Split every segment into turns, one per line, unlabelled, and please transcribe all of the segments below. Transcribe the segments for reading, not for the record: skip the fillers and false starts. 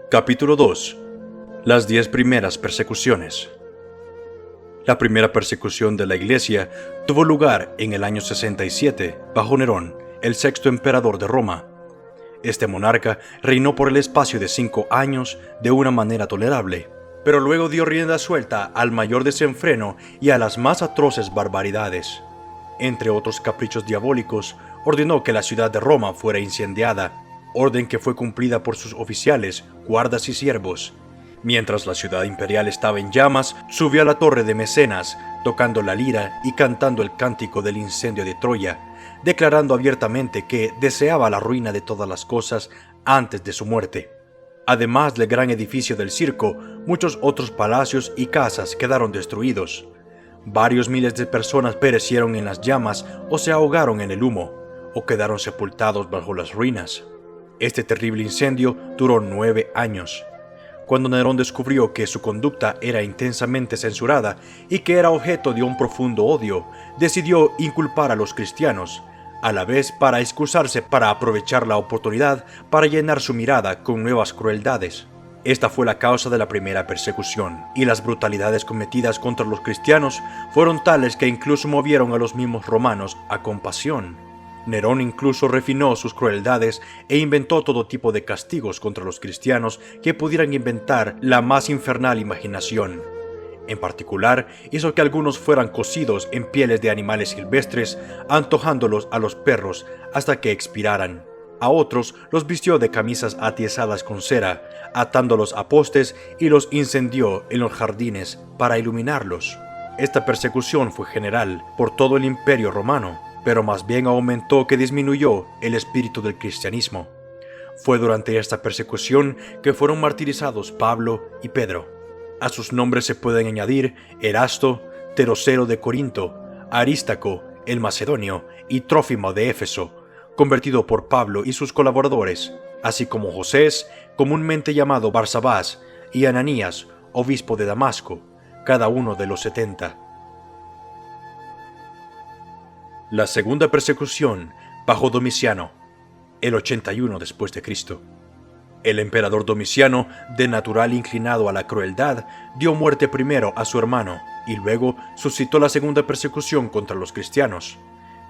Capítulo 2. Las 10 primeras persecuciones. La primera persecución de la Iglesia tuvo lugar en el año 67, bajo Nerón, el sexto emperador de Roma. Este monarca reinó por el espacio de 5 años de una manera tolerable, pero luego dio rienda suelta al mayor desenfreno y a las más atroces barbaridades. Entre otros caprichos diabólicos, ordenó que la ciudad de Roma fuera incendiada, orden que fue cumplida por sus oficiales, guardas y siervos. Mientras la ciudad imperial estaba en llamas, subió a la torre de Mecenas, tocando la lira y cantando el cántico del incendio de Troya, declarando abiertamente que deseaba la ruina de todas las cosas antes de su muerte. Además del gran edificio del circo, muchos otros palacios y casas quedaron destruidos. Varios miles de personas perecieron en las llamas o se ahogaron en el humo, o quedaron sepultados bajo las ruinas. Este terrible incendio duró 9 años. Cuando Nerón descubrió que su conducta era intensamente censurada y que era objeto de un profundo odio, decidió inculpar a los cristianos, a la vez para excusarse para aprovechar la oportunidad para llenar su mirada con nuevas crueldades. Esta fue la causa de la primera persecución, y las brutalidades cometidas contra los cristianos fueron tales que incluso movieron a los mismos romanos a compasión. Nerón incluso refinó sus crueldades e inventó todo tipo de castigos contra los cristianos que pudieran inventar la más infernal imaginación. En particular, hizo que algunos fueran cocidos en pieles de animales silvestres, antojándolos a los perros hasta que expiraran. A otros los vistió de camisas atiezadas con cera, atándolos a postes, y los incendió en los jardines para iluminarlos. Esta persecución fue general por todo el Imperio Romano, pero más bien aumentó que disminuyó el espíritu del cristianismo. Fue durante esta persecución que fueron martirizados Pablo y Pedro. A sus nombres se pueden añadir Erasto, Terocero de Corinto, Arístaco, el Macedonio, y Trófimo de Éfeso, convertido por Pablo y sus colaboradores, así como Josés, comúnmente llamado Barsabás, y Ananías, obispo de Damasco, cada uno de los 70. La segunda persecución bajo Domiciano, el 81 después de Cristo. El emperador Domiciano, de natural inclinado a la crueldad, dio muerte primero a su hermano y luego suscitó la segunda persecución contra los cristianos.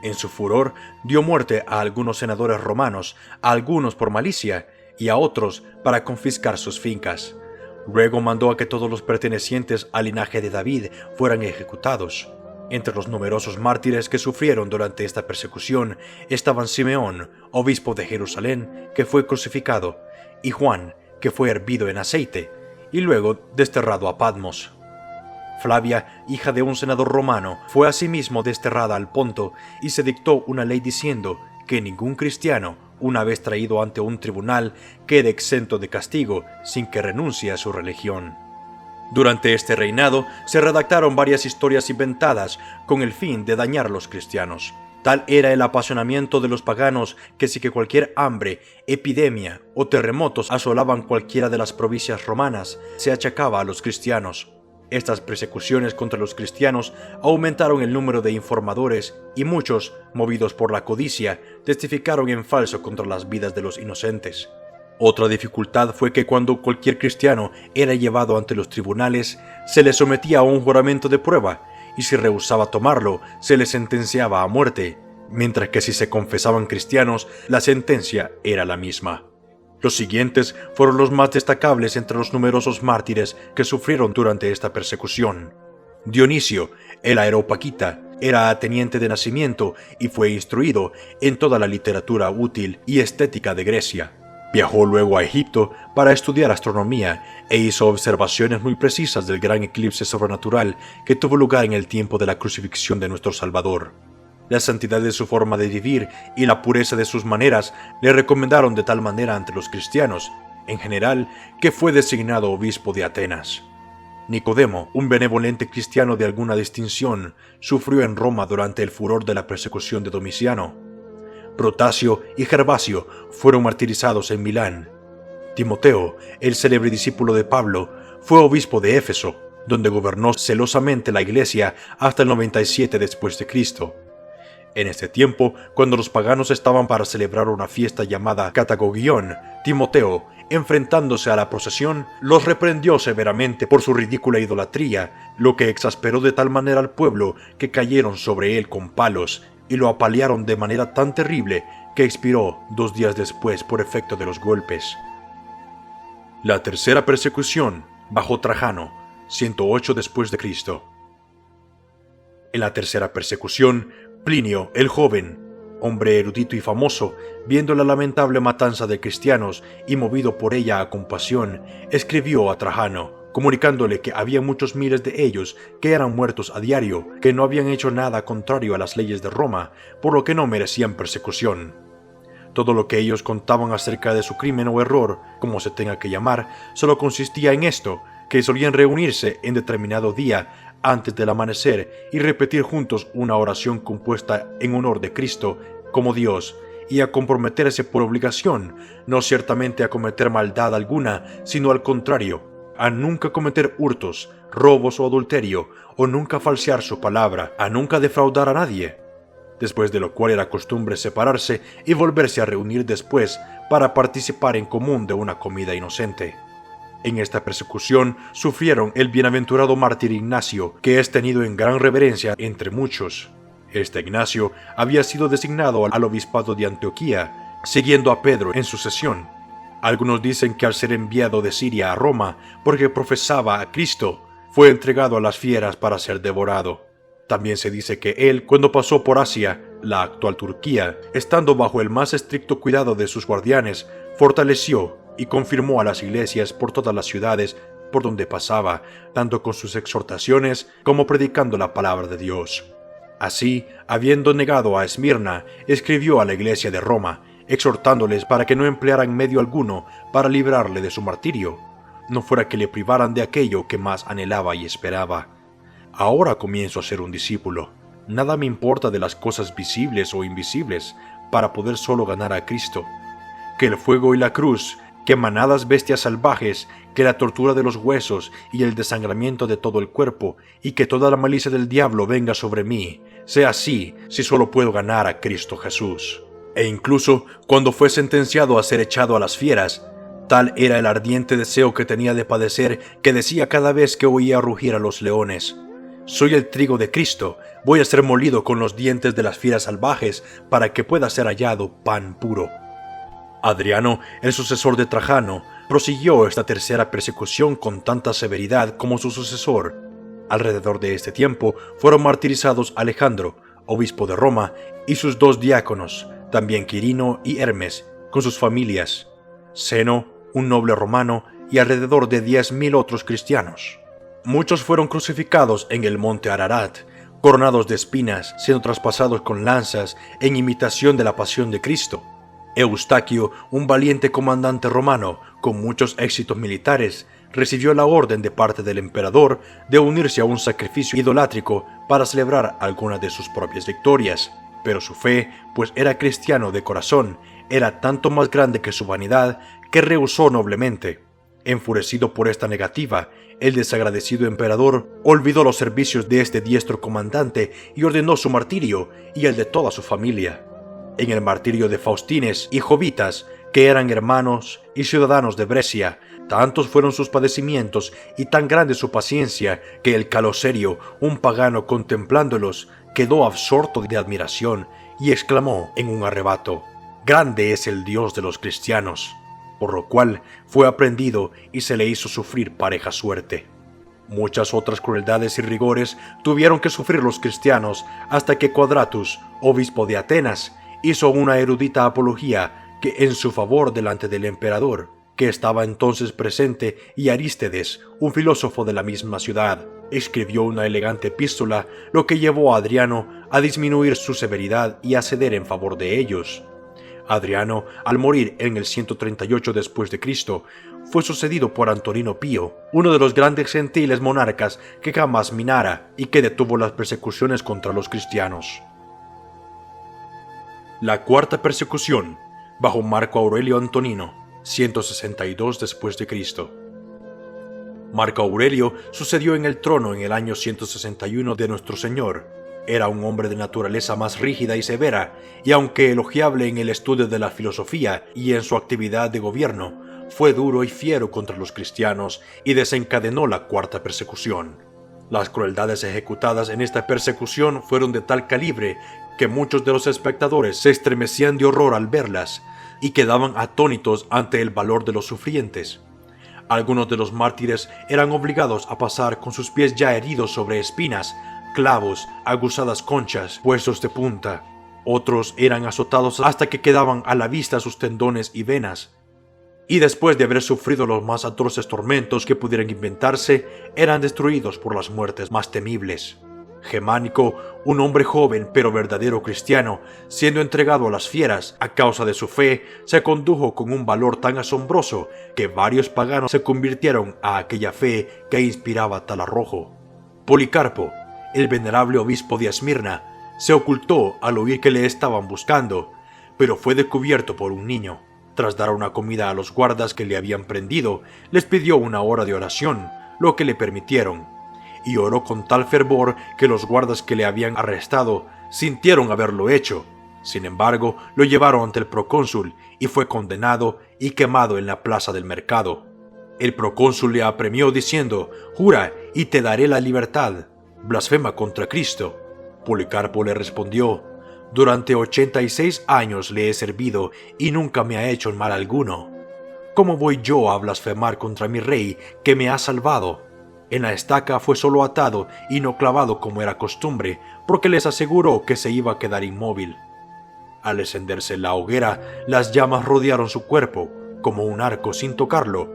En su furor dio muerte a algunos senadores romanos, a algunos por malicia y a otros para confiscar sus fincas. Luego mandó a que todos los pertenecientes al linaje de David fueran ejecutados. Entre los numerosos mártires que sufrieron durante esta persecución estaban Simeón, obispo de Jerusalén, que fue crucificado, y Juan, que fue hervido en aceite, y luego desterrado a Patmos. Flavia, hija de un senador romano, fue asimismo desterrada al Ponto, y se dictó una ley diciendo que ningún cristiano, una vez traído ante un tribunal, quede exento de castigo sin que renuncie a su religión. Durante este reinado se redactaron varias historias inventadas con el fin de dañar a los cristianos. Tal era el apasionamiento de los paganos que si que cualquier hambre, epidemia o terremotos asolaban cualquiera de las provincias romanas, se achacaba a los cristianos. Estas persecuciones contra los cristianos aumentaron el número de informadores y muchos, movidos por la codicia, testificaron en falso contra las vidas de los inocentes. Otra dificultad fue que cuando cualquier cristiano era llevado ante los tribunales, se le sometía a un juramento de prueba, y si rehusaba tomarlo, se le sentenciaba a muerte, mientras que si se confesaban cristianos, la sentencia era la misma. Los siguientes fueron los más destacables entre los numerosos mártires que sufrieron durante esta persecución. Dionisio, el Areopagita, era ateniente de nacimiento y fue instruido en toda la literatura útil y estética de Grecia. Viajó luego a Egipto para estudiar astronomía e hizo observaciones muy precisas del gran eclipse sobrenatural que tuvo lugar en el tiempo de la crucifixión de nuestro Salvador. La santidad de su forma de vivir y la pureza de sus maneras le recomendaron de tal manera ante los cristianos, en general, que fue designado obispo de Atenas. Nicodemo, un benevolente cristiano de alguna distinción, sufrió en Roma durante el furor de la persecución de Domiciano. Protasio y Gervasio fueron martirizados en Milán. Timoteo, el célebre discípulo de Pablo, fue obispo de Éfeso, donde gobernó celosamente la iglesia hasta el 97 después de Cristo. En este tiempo, cuando los paganos estaban para celebrar una fiesta llamada Catagogión, Timoteo, enfrentándose a la procesión, los reprendió severamente por su ridícula idolatría, lo que exasperó de tal manera al pueblo que cayeron sobre él con palos y lo apalearon de manera tan terrible que expiró 2 días después por efecto de los golpes. La tercera persecución, bajo Trajano, 108 después de Cristo. En la tercera persecución, Plinio el joven, hombre erudito y famoso, viendo la lamentable matanza de cristianos y movido por ella a compasión, escribió a Trajano, comunicándole que había muchos miles de ellos que eran muertos a diario, que no habían hecho nada contrario a las leyes de Roma, por lo que no merecían persecución. Todo lo que ellos contaban acerca de su crimen o error, como se tenga que llamar, solo consistía en esto, que solían reunirse en determinado día antes del amanecer y repetir juntos una oración compuesta en honor de Cristo como Dios, y a comprometerse por obligación, no ciertamente a cometer maldad alguna, sino al contrario, a nunca cometer hurtos, robos o adulterio, o nunca falsear su palabra, a nunca defraudar a nadie. Después de lo cual era costumbre separarse y volverse a reunir después para participar en común de una comida inocente. En esta persecución sufrieron el bienaventurado mártir Ignacio, que es tenido en gran reverencia entre muchos. Este Ignacio había sido designado al obispado de Antioquía, siguiendo a Pedro en sucesión. Algunos dicen que al ser enviado de Siria a Roma, porque profesaba a Cristo, fue entregado a las fieras para ser devorado. También se dice que él, cuando pasó por Asia, la actual Turquía, estando bajo el más estricto cuidado de sus guardianes, fortaleció y confirmó a las iglesias por todas las ciudades por donde pasaba, tanto con sus exhortaciones como predicando la palabra de Dios. Así, habiendo negado a Esmirna, escribió a la iglesia de Roma, exhortándoles para que no emplearan medio alguno para librarle de su martirio, no fuera que le privaran de aquello que más anhelaba y esperaba. Ahora comienzo a ser un discípulo. Nada me importa de las cosas visibles o invisibles, para poder solo ganar a Cristo. Que el fuego y la cruz, que manadas bestias salvajes, que la tortura de los huesos y el desangramiento de todo el cuerpo, y que toda la malicia del diablo venga sobre mí, sea así si solo puedo ganar a Cristo Jesús. E incluso cuando fue sentenciado a ser echado a las fieras, tal era el ardiente deseo que tenía de padecer que decía cada vez que oía rugir a los leones: soy el trigo de Cristo, voy a ser molido con los dientes de las fieras salvajes para que pueda ser hallado pan puro. Adriano, el sucesor de Trajano, prosiguió esta tercera persecución con tanta severidad como su sucesor. Alrededor de este tiempo fueron martirizados Alejandro, obispo de Roma, y sus 2 diáconos, también Quirino y Hermes, con sus familias, Zeno, un noble romano, y alrededor de 10.000 otros cristianos. Muchos fueron crucificados en el monte Ararat, coronados de espinas, siendo traspasados con lanzas en imitación de la pasión de Cristo. Eustaquio, un valiente comandante romano con muchos éxitos militares, recibió la orden de parte del emperador de unirse a un sacrificio idolátrico para celebrar algunas de sus propias victorias, pero su fe, pues era cristiano de corazón, era tanto más grande que su vanidad que rehusó noblemente. Enfurecido por esta negativa, el desagradecido emperador olvidó los servicios de este diestro comandante y ordenó su martirio y el de toda su familia. En el martirio de Faustines y Jovitas, que eran hermanos y ciudadanos de Brescia, tantos fueron sus padecimientos y tan grande su paciencia que el Caloserio, un pagano contemplándolos, quedó absorto de admiración y exclamó en un arrebato: «Grande es el Dios de los cristianos», por lo cual fue aprehendido y se le hizo sufrir pareja suerte. Muchas otras crueldades y rigores tuvieron que sufrir los cristianos hasta que Quadratus, obispo de Atenas, hizo una erudita apología que en su favor delante del emperador, que estaba entonces presente, y Arístedes, un filósofo de la misma ciudad, escribió una elegante epístola, lo que llevó a Adriano a disminuir su severidad y a ceder en favor de ellos. Adriano, al morir en el 138 después de Cristo, fue sucedido por Antonino Pío, uno de los grandes gentiles monarcas que jamás minara y que detuvo las persecuciones contra los cristianos. La cuarta persecución, bajo Marco Aurelio Antonino, 162 después de Cristo. Marco Aurelio sucedió en el trono en el año 161 de nuestro Señor. Era un hombre de naturaleza más rígida y severa, y aunque elogiable en el estudio de la filosofía y en su actividad de gobierno, fue duro y fiero contra los cristianos y desencadenó la cuarta persecución. Las crueldades ejecutadas en esta persecución fueron de tal calibre que muchos de los espectadores se estremecían de horror al verlas y quedaban atónitos ante el valor de los sufrientes. Algunos de los mártires eran obligados a pasar con sus pies ya heridos sobre espinas, clavos, aguzadas conchas, huesos de punta. Otros eran azotados hasta que quedaban a la vista sus tendones y venas. Y después de haber sufrido los más atroces tormentos que pudieran inventarse, eran destruidos por las muertes más temibles. Germánico, un hombre joven pero verdadero cristiano, siendo entregado a las fieras a causa de su fe, se condujo con un valor tan asombroso que varios paganos se convirtieron a aquella fe que inspiraba tal arrojo. Policarpo, el venerable obispo de Esmirna, se ocultó al oír que le estaban buscando, pero fue descubierto por un niño. Tras dar una comida a los guardas que le habían prendido, les pidió una hora de oración, lo que le permitieron, y oró con tal fervor que los guardas que le habían arrestado sintieron haberlo hecho. Sin embargo, lo llevaron ante el procónsul y fue condenado y quemado en la plaza del mercado. El procónsul le apremió diciendo: «Jura y te daré la libertad. Blasfema contra Cristo». Policarpo le respondió: «Durante 86 años le he servido y nunca me ha hecho mal alguno. ¿Cómo voy yo a blasfemar contra mi rey que me ha salvado?» En la estaca fue solo atado y no clavado como era costumbre, porque les aseguró que se iba a quedar inmóvil. Al encenderse la hoguera, las llamas rodearon su cuerpo, como un arco sin tocarlo.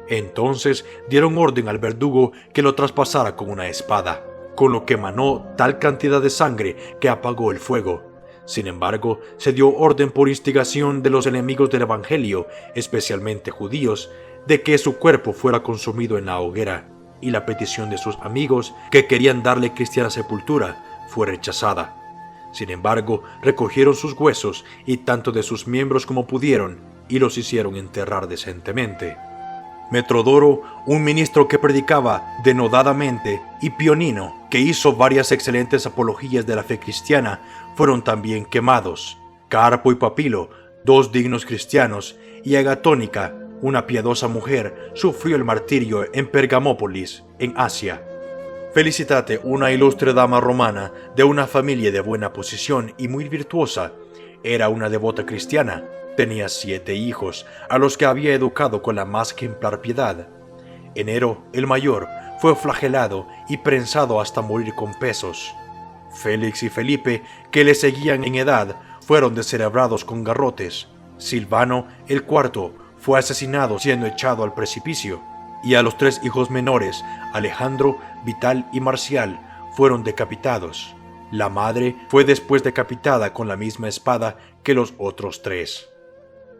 Entonces dieron orden al verdugo que lo traspasara con una espada, con lo que emanó tal cantidad de sangre que apagó el fuego. Sin embargo, se dio orden por instigación de los enemigos del Evangelio, especialmente judíos, de que su cuerpo fuera consumido en la hoguera, y la petición de sus amigos, que querían darle cristiana sepultura, fue rechazada. Sin embargo, recogieron sus huesos y tanto de sus miembros como pudieron, y los hicieron enterrar decentemente. Metrodoro, un ministro que predicaba denodadamente, y Pionino, que hizo varias excelentes apologías de la fe cristiana, fueron también quemados. Carpo y Papilo, dos dignos cristianos, y Agatónica, una piadosa mujer, sufrió el martirio en Pergamópolis, en Asia. Felicitate, una ilustre dama romana de una familia de buena posición y muy virtuosa, era una devota cristiana. Tenía 7 hijos, a los que había educado con la más ejemplar piedad. Enero, el mayor, fue flagelado y prensado hasta morir con pesos. Félix y Felipe, que le seguían en edad, fueron descerebrados con garrotes. Silvano, el cuarto, fue asesinado siendo echado al precipicio. Y a los 3 hijos menores, Alejandro, Vital y Marcial, fueron decapitados. La madre fue después decapitada con la misma espada que los otros 3.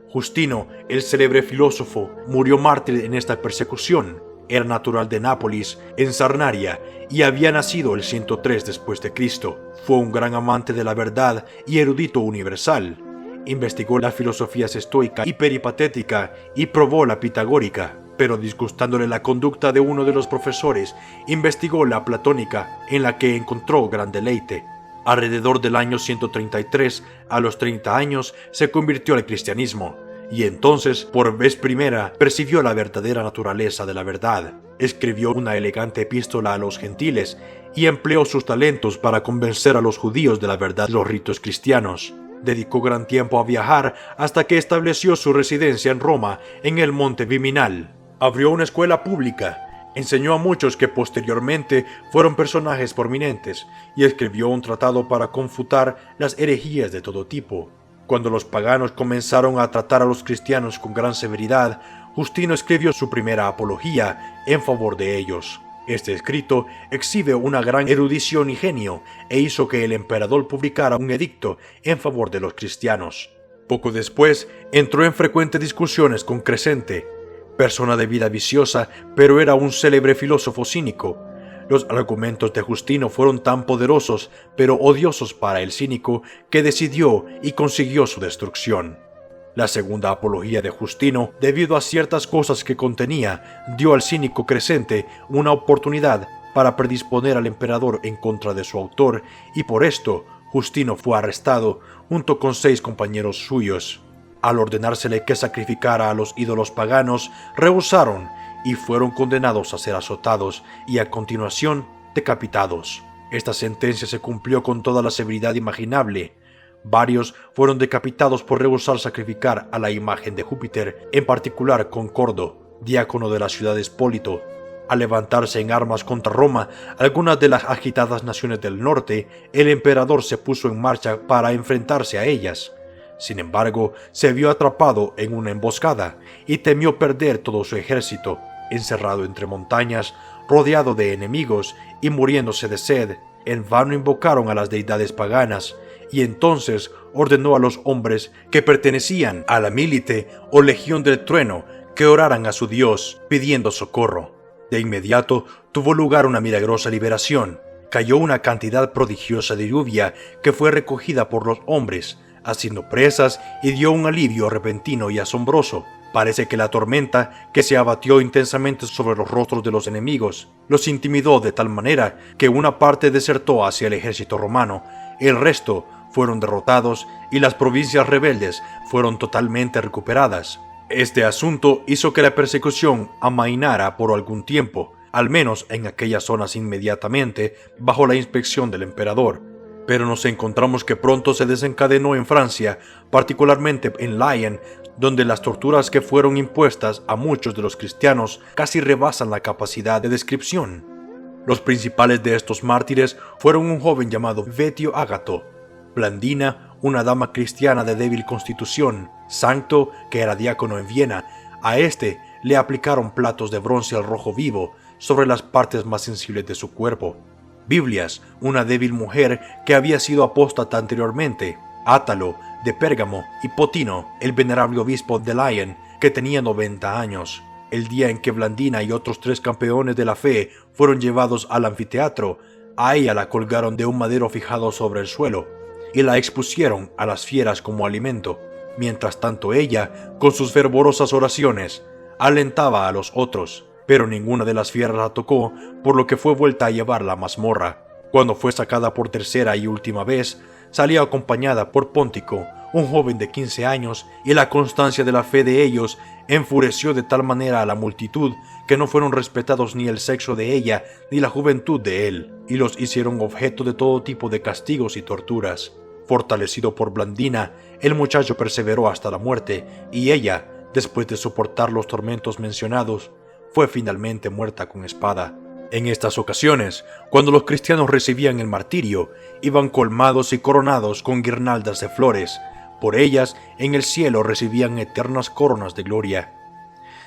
Justino, el célebre filósofo, murió mártir en esta persecución. Era natural de Nápoles, en Sarnaria, y había nacido el 103 después de Cristo. Fue un gran amante de la verdad y erudito universal. Investigó las filosofías estoica y peripatética y probó la pitagórica, pero disgustándole la conducta de uno de los profesores, investigó la platónica, en la que encontró gran deleite. Alrededor del año 133, a los 30 años, se convirtió al cristianismo, y entonces, por vez primera, percibió la verdadera naturaleza de la verdad. Escribió una elegante epístola a los gentiles, y empleó sus talentos para convencer a los judíos de la verdad de los ritos cristianos. Dedicó gran tiempo a viajar hasta que estableció su residencia en Roma, en el Monte Viminal. Abrió una escuela pública, enseñó a muchos que posteriormente fueron personajes prominentes, y escribió un tratado para confutar las herejías de todo tipo. Cuando los paganos comenzaron a tratar a los cristianos con gran severidad, Justino escribió su primera apología en favor de ellos. Este escrito exhibe una gran erudición y genio e hizo que el emperador publicara un edicto en favor de los cristianos. Poco después entró en frecuentes discusiones con Crescente, persona de vida viciosa, pero era un célebre filósofo cínico. Los argumentos de Justino fueron tan poderosos, pero odiosos para el cínico, que decidió y consiguió su destrucción. La segunda apología de Justino, debido a ciertas cosas que contenía, dio al cínico Crescente una oportunidad para predisponer al emperador en contra de su autor, y por esto Justino fue arrestado junto con 6 compañeros suyos. Al ordenársele que sacrificara a los ídolos paganos, rehusaron y fueron condenados a ser azotados y a continuación decapitados. Esta sentencia se cumplió con toda la severidad imaginable. Varios fueron decapitados por rehusar sacrificar a la imagen de Júpiter, en particular Concordo, diácono de la ciudad de Espólito. Al levantarse en armas contra Roma, algunas de las agitadas naciones del norte, el emperador se puso en marcha para enfrentarse a ellas. Sin embargo, se vio atrapado en una emboscada y temió perder todo su ejército. Encerrado entre montañas, rodeado de enemigos y muriéndose de sed, en vano invocaron a las deidades paganas, y entonces ordenó a los hombres que pertenecían a la Milite o Legión del Trueno que oraran a su Dios pidiendo socorro. De inmediato tuvo lugar una milagrosa liberación. Cayó una cantidad prodigiosa de lluvia que fue recogida por los hombres, haciendo presas, y dio un alivio repentino y asombroso. Parece que la tormenta, que se abatió intensamente sobre los rostros de los enemigos, los intimidó de tal manera que una parte desertó hacia el ejército romano, el resto fueron derrotados y las provincias rebeldes fueron totalmente recuperadas. Este asunto hizo que la persecución amainara por algún tiempo, al menos en aquellas zonas inmediatamente bajo la inspección del emperador. Pero nos encontramos que pronto se desencadenó en Francia, particularmente en Lyon, donde las torturas que fueron impuestas a muchos de los cristianos casi rebasan la capacidad de descripción. Los principales de estos mártires fueron un joven llamado Vetio Ágato, Blandina, una dama cristiana de débil constitución, Sancto, que era diácono en Viena. A este le aplicaron platos de bronce al rojo vivo sobre las partes más sensibles de su cuerpo. Biblias, una débil mujer que había sido apóstata anteriormente, Átalo, de Pérgamo, y Potino, el venerable obispo de Lyon, que tenía 90 años. El día en que Blandina y otros 3 campeones de la fe fueron llevados al anfiteatro, a ella la colgaron de un madero fijado sobre el suelo, y la expusieron a las fieras como alimento. Mientras tanto ella, con sus fervorosas oraciones, alentaba a los otros, pero ninguna de las fieras la tocó, por lo que fue vuelta a llevar la mazmorra. Cuando fue sacada por tercera y última vez, salió acompañada por Póntico, un joven de 15 años, y la constancia de la fe de ellos enfureció de tal manera a la multitud que no fueron respetados ni el sexo de ella ni la juventud de él, y los hicieron objeto de todo tipo de castigos y torturas. Fortalecido por Blandina, el muchacho perseveró hasta la muerte, y ella, después de soportar los tormentos mencionados, fue finalmente muerta con espada. En estas ocasiones, cuando los cristianos recibían el martirio, iban colmados y coronados con guirnaldas de flores. Por ellas, en el cielo recibían eternas coronas de gloria.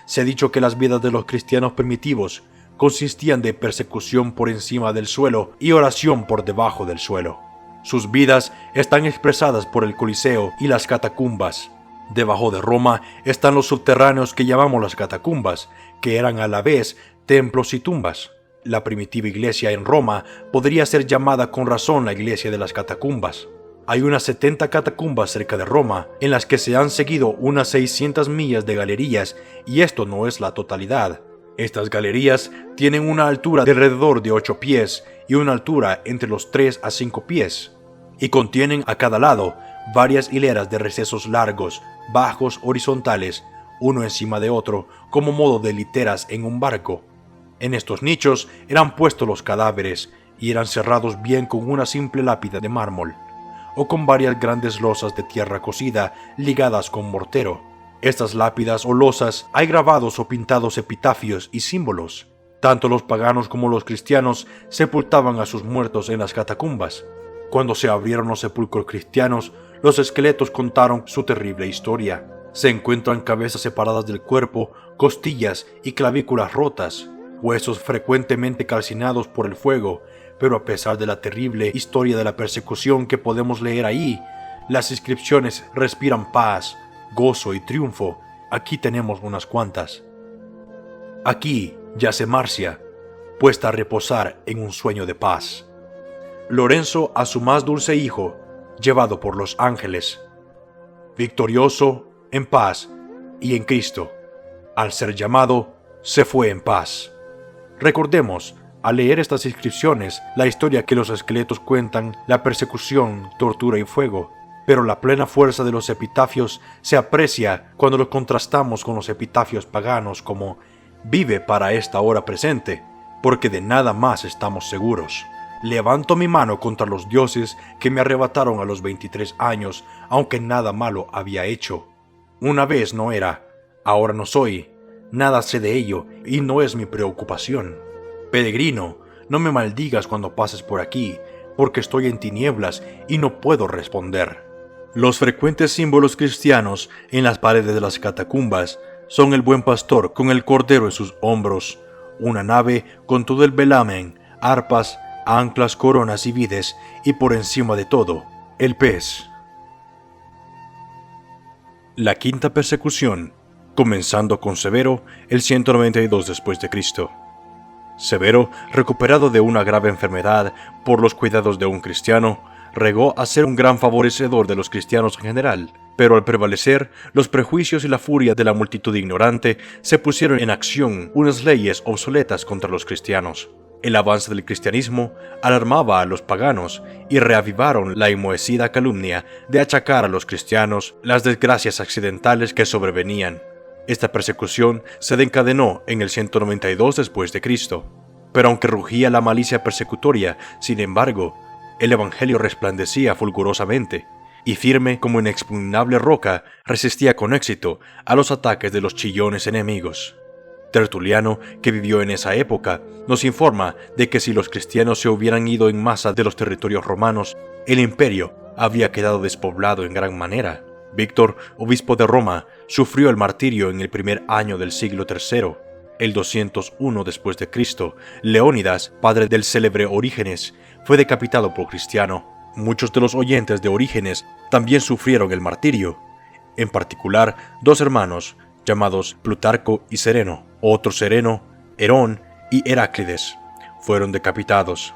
Se ha dicho que las vidas de los cristianos primitivos consistían de persecución por encima del suelo y oración por debajo del suelo. Sus vidas están expresadas por el Coliseo y las catacumbas. Debajo de Roma están los subterráneos que llamamos las catacumbas, que eran a la vez templos y tumbas. La primitiva iglesia en Roma podría ser llamada con razón la iglesia de las catacumbas. Hay unas 70 catacumbas cerca de Roma, en las que se han seguido unas 600 millas de galerías, y esto no es la totalidad. Estas galerías tienen una altura de alrededor de 8 pies y una altura entre los 3 a 5 pies, y contienen a cada lado varias hileras de recesos largos, bajos, horizontales, uno encima de otro, como modo de literas en un barco. En estos nichos eran puestos los cadáveres y eran cerrados bien con una simple lápida de mármol, o con varias grandes losas de tierra cocida ligadas con mortero. Estas lápidas o losas hay grabados o pintados epitafios y símbolos. Tanto los paganos como los cristianos sepultaban a sus muertos en las catacumbas. Cuando se abrieron los sepulcros cristianos, los esqueletos contaron su terrible historia. Se encuentran cabezas separadas del cuerpo, costillas y clavículas rotas, huesos frecuentemente calcinados por el fuego, pero a pesar de la terrible historia de la persecución que podemos leer ahí, las inscripciones respiran paz, gozo y triunfo. Aquí tenemos unas cuantas. Aquí yace Marcia, puesta a reposar en un sueño de paz. Lorenzo a su más dulce hijo, llevado por los ángeles. Victorioso, en paz y en Cristo. Al ser llamado, se fue en paz. Recordemos, al leer estas inscripciones, la historia que los esqueletos cuentan, la persecución, tortura y fuego. pero la plena fuerza de los epitafios se aprecia cuando los contrastamos con los epitafios paganos como «Vive para esta hora presente, porque de nada más estamos seguros. Levanto mi mano contra los dioses que me arrebataron a los 23 años, aunque nada malo había hecho. Una vez no era, ahora no soy, nada sé de ello y no es mi preocupación. Peregrino, no me maldigas cuando pases por aquí, porque estoy en tinieblas y no puedo responder». Los frecuentes símbolos cristianos en las paredes de las catacumbas son el buen pastor con el cordero en sus hombros, una nave con todo el velamen, arpas, anclas, coronas y vides, y por encima de todo, el pez. La quinta persecución, comenzando con Severo, el 192 después de Cristo. Severo, recuperado de una grave enfermedad por los cuidados de un cristiano, regó a ser un gran favorecedor de los cristianos en general, pero al prevalecer los prejuicios y la furia de la multitud ignorante, se pusieron en acción unas leyes obsoletas contra los cristianos. El avance del cristianismo alarmaba a los paganos y reavivaron la enmohecida calumnia de achacar a los cristianos las desgracias accidentales que sobrevenían. Esta persecución se desencadenó en el 192 después de Cristo. Pero aunque rugía la malicia persecutoria, sin embargo, el evangelio resplandecía fulgurosamente, y firme como inexpugnable roca, resistía con éxito a los ataques de los chillones enemigos. Tertuliano, que vivió en esa época, nos informa de que si los cristianos se hubieran ido en masa de los territorios romanos, el imperio había quedado despoblado en gran manera. Víctor, obispo de Roma, sufrió el martirio en el primer año del siglo III, el 201 después de Cristo. Leónidas, padre del célebre Orígenes, fue decapitado por cristiano. Muchos de los oyentes de Orígenes también sufrieron el martirio, en particular dos hermanos llamados Plutarco y Sereno. Otro Sereno, Herón y Heráclides, fueron decapitados.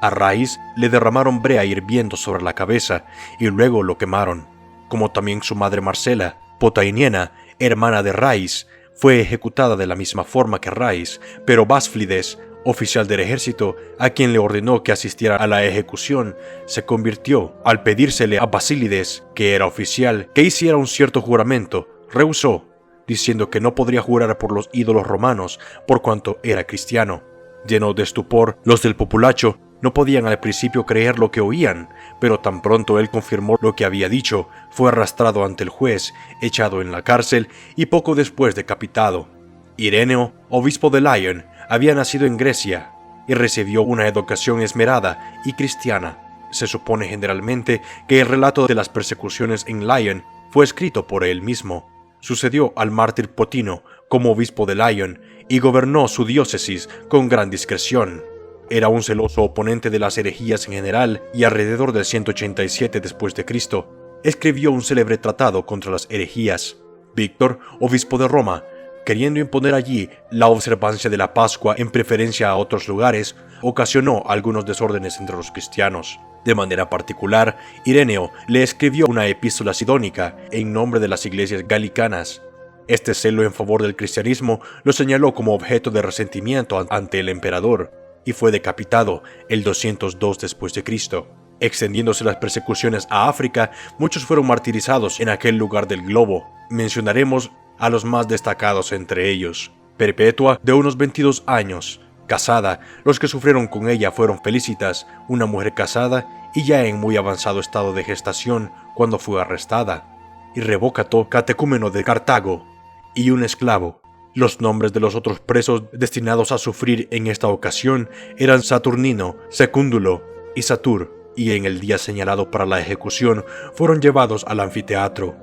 A Rais le derramaron brea hirviendo sobre la cabeza y luego lo quemaron, como también su madre Marcela, Potainiena, hermana de Rais, fue ejecutada de la misma forma que Rais, pero Básflides, oficial del ejército, a quien le ordenó que asistiera a la ejecución, se convirtió. Al pedírsele a Basílides, que era oficial, que hiciera un cierto juramento, rehusó, diciendo que no podría jurar por los ídolos romanos, por cuanto era cristiano. Lleno de estupor, los del populacho no podían al principio creer lo que oían, pero tan pronto él confirmó lo que había dicho, fue arrastrado ante el juez, echado en la cárcel y poco después decapitado. Ireneo, obispo de Lyon, había nacido en Grecia y recibió una educación esmerada y cristiana. Se supone generalmente que el relato de las persecuciones en Lyon fue escrito por él mismo. Sucedió al mártir Potino como obispo de Lyon y gobernó su diócesis con gran discreción. Era un celoso oponente de las herejías en general y alrededor del 187 después de Cristo escribió un célebre tratado contra las herejías. Víctor, obispo de Roma, queriendo imponer allí la observancia de la Pascua en preferencia a otros lugares, ocasionó algunos desórdenes entre los cristianos. De manera particular, Ireneo le escribió una epístola sidónica en nombre de las iglesias galicanas. Este celo en favor del cristianismo lo señaló como objeto de resentimiento ante el emperador y fue decapitado el 202 después de Cristo. Extendiéndose las persecuciones a África, muchos fueron martirizados en aquel lugar del globo. Mencionaremos a los más destacados entre ellos. Perpetua, de unos 22 años, casada. Los que sufrieron con ella fueron Felicitas, una mujer casada y ya en muy avanzado estado de gestación cuando fue arrestada, y Revócato, catecúmeno de Cartago, y un esclavo. Los nombres de los otros presos destinados a sufrir en esta ocasión eran Saturnino, Secúndulo y Satur, y en el día señalado para la ejecución fueron llevados al anfiteatro.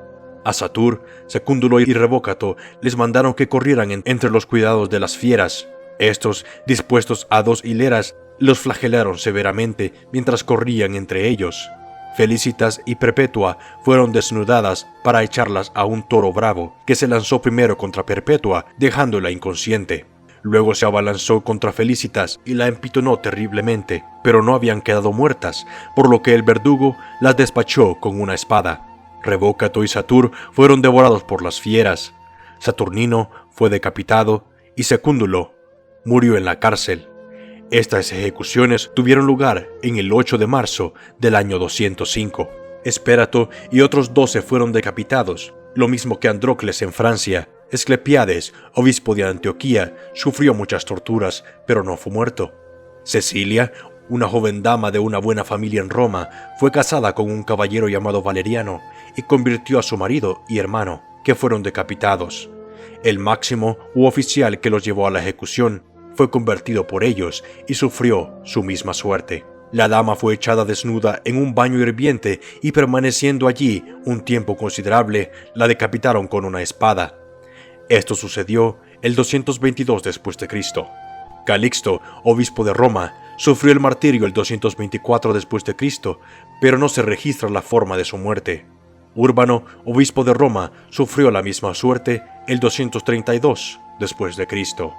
A Satur, Secúndulo y Revócato les mandaron que corrieran entre los cuidados de las fieras. Estos, dispuestos a 2 hileras, los flagelaron severamente mientras corrían entre ellos. Felicitas y Perpetua fueron desnudadas para echarlas a un toro bravo, que se lanzó primero contra Perpetua, dejándola inconsciente. Luego se abalanzó contra Felicitas y la empitonó terriblemente, pero no habían quedado muertas, por lo que el verdugo las despachó con una espada. Revócato y Satur fueron devorados por las fieras. Saturnino fue decapitado y Secúndulo murió en la cárcel. Estas ejecuciones tuvieron lugar en el 8 de marzo del año 205. Espérato y otros 12 fueron decapitados, lo mismo que Andrócles en Francia. Esclepiades, obispo de Antioquía, sufrió muchas torturas, pero no fue muerto. Cecilia, una joven dama de una buena familia en Roma, fue casada con un caballero llamado Valeriano y convirtió a su marido y hermano, que fueron decapitados. El máximo u oficial que los llevó a la ejecución fue convertido por ellos y sufrió su misma suerte. La dama fue echada desnuda en un baño hirviente y permaneciendo allí un tiempo considerable, la decapitaron con una espada. Esto sucedió el 222 después de Cristo. Calixto, obispo de Roma, sufrió el martirio el 224 después de Cristo, pero no se registra la forma de su muerte. Urbano, obispo de Roma, sufrió la misma suerte el 232 después de Cristo.